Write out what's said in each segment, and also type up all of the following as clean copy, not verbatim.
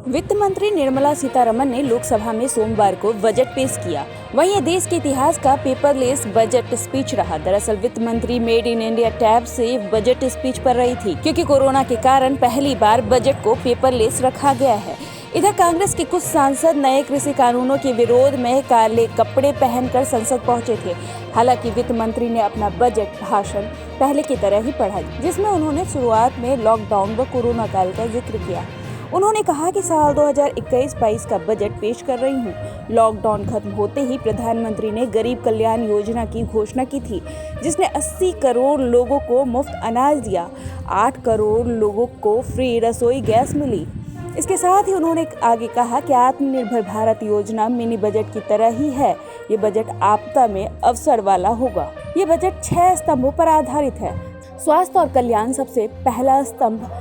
वित्त मंत्री निर्मला सीतारमण ने लोकसभा में सोमवार को बजट पेश किया। वहीं ये देश के इतिहास का पेपरलेस बजट स्पीच रहा। दरअसल वित्त मंत्री मेड इन इंडिया टैब से बजट स्पीच पढ़ रही थी, क्योंकि कोरोना के कारण पहली बार बजट को पेपरलेस रखा गया है। इधर कांग्रेस के कुछ सांसद नए कृषि कानूनों के विरोध में काले कपड़े पहनकर संसद पहुंचे थे। हालांकि वित्त मंत्री ने अपना बजट भाषण पहले की तरह ही पढ़ा, जिसमें उन्होंने शुरुआत में लॉकडाउन व कोरोना काल का जिक्र किया। उन्होंने कहा कि साल 2021-22 का बजट पेश कर रही हूँ। लॉकडाउन खत्म होते ही प्रधानमंत्री ने गरीब कल्याण योजना की घोषणा की थी, जिसने 80 करोड़ लोगों को मुफ्त अनाज दिया। 8 करोड़ लोगों को फ्री रसोई गैस मिली। इसके साथ ही उन्होंने आगे कहा कि आत्मनिर्भर भारत योजना मिनी बजट की तरह ही है। ये बजट आपदा में अवसर वाला होगा। ये बजट 6 स्तंभों पर आधारित है। स्वास्थ्य और कल्याण सबसे पहला स्तंभ।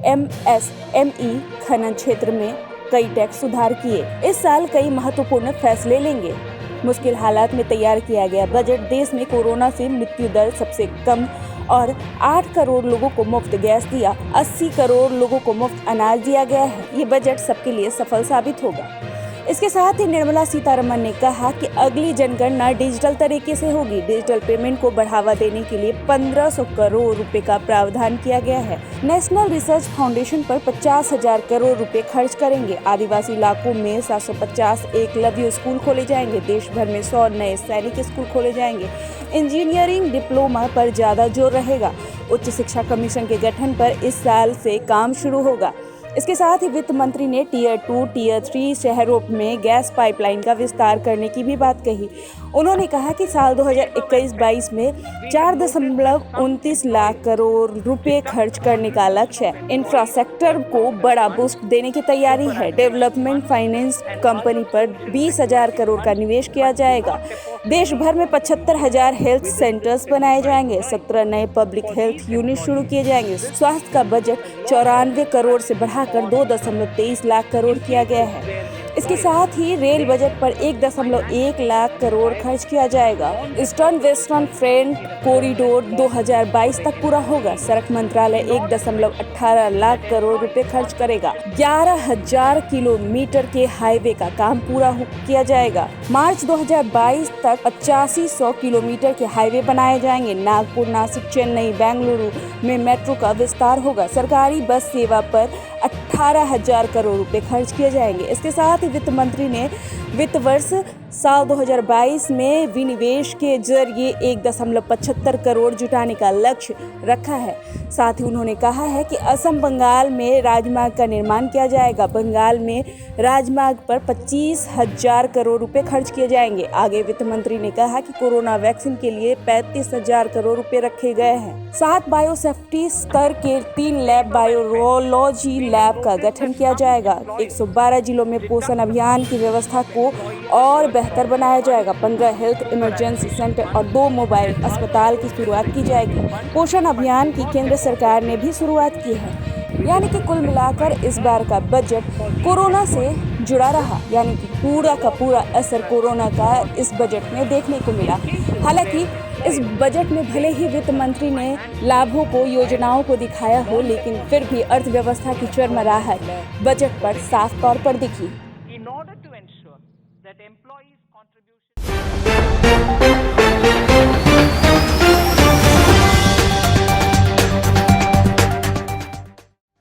MSME खनन क्षेत्र में कई टैक्स सुधार किए। इस साल कई महत्वपूर्ण फैसले लेंगे। मुश्किल हालात में तैयार किया गया बजट देश में कोरोना से मृत्यु दर सबसे कम और 8 करोड़ लोगों को मुफ्त गैस दिया। 80 करोड़ लोगों को मुफ्त अनाज दिया गया है। ये बजट सबके लिए सफल साबित होगा। इसके साथ ही निर्मला सीतारमण ने कहा कि अगली जनगणना डिजिटल तरीके से होगी। डिजिटल पेमेंट को बढ़ावा देने के लिए 1500 करोड़ रुपए का प्रावधान किया गया है। नेशनल रिसर्च फाउंडेशन पर 50,000 करोड़ रुपए खर्च करेंगे। आदिवासी इलाकों में 750 एकलव्य स्कूल खोले जाएंगे। देश भर में 100 नए सैनिक स्कूल खोले जाएंगे। इंजीनियरिंग डिप्लोमा पर ज्यादा जोर रहेगा। उच्च शिक्षा कमीशन के गठन पर इस साल से काम शुरू होगा। इसके साथ ही वित्त मंत्री ने टियर 2, टियर 3 शहरों में गैस पाइपलाइन का विस्तार करने की भी बात कही। उन्होंने कहा कि साल 2021-22 में 4.29 लाख करोड़ रुपए खर्च करने का लक्ष्य है। इंफ्रास्ट्रक्चर को बड़ा बूस्ट देने की तैयारी है। डेवलपमेंट फाइनेंस कंपनी पर 20,000 करोड़ का निवेश किया जाएगा। देश भर में 75,000 हेल्थ सेंटर्स बनाए जाएंगे। 17 नए पब्लिक हेल्थ यूनिट शुरू किए जाएंगे। स्वास्थ्य का बजट 94 करोड़ से बढ़ाकर 2.23 लाख करोड़ किया गया है। इसके साथ ही रेल बजट पर 1.1 लाख करोड़ खर्च किया जाएगा। ईस्टर्न वेस्टर्न फ्रेट कॉरिडोर 2022 तक पूरा होगा। सड़क मंत्रालय 1.18 लाख करोड़ रुपए खर्च करेगा। 11,000 किलोमीटर के हाईवे का काम पूरा किया जाएगा। मार्च 2022 तक 8500 किलोमीटर के हाईवे बनाए जाएंगे। नागपुर, नासिक, चेन्नई, बेंगलुरु में मेट्रो का विस्तार होगा। सरकारी बस सेवा पर 18,000 करोड़ रुपए खर्च किए जाएंगे। इसके साथ ही वित्त मंत्री ने वित्त वर्ष साल 2022 में विनिवेश के जरिए 1.75 करोड़ जुटाने का लक्ष्य रखा है। साथ ही उन्होंने कहा है कि असम बंगाल में राजमार्ग का निर्माण किया जाएगा। बंगाल में राजमार्ग पर 25,000 करोड़ रुपए खर्च किए जाएंगे। आगे वित्त मंत्री ने कहा कि कोरोना वैक्सीन के लिए 35,000 करोड़ रुपए रखे गए हैं। 7 बायोसेफ्टी स्तर के 3 लैब बायोलॉजी लैब का गठन किया जाएगा। 112 जिलों में पोषण अभियान की व्यवस्था को और बेहतर बनाया जाएगा। 15 हेल्थ इमरजेंसी सेंटर और 2 मोबाइल अस्पताल की शुरुआत की जाएगी। पोषण अभियान की केंद्र सरकार ने भी शुरुआत की है। यानी कि कुल मिलाकर इस बार का बजट कोरोना से जुड़ा रहा। यानी कि पूरा का पूरा असर कोरोना का इस बजट में देखने को मिला। हालांकि इस बजट में भले ही वित्त मंत्री ने लाभों को, योजनाओं को दिखाया हो, लेकिन फिर भी अर्थव्यवस्था की चरमराहट बजट पर साफ तौर पर दिखी। In order to ensure that employees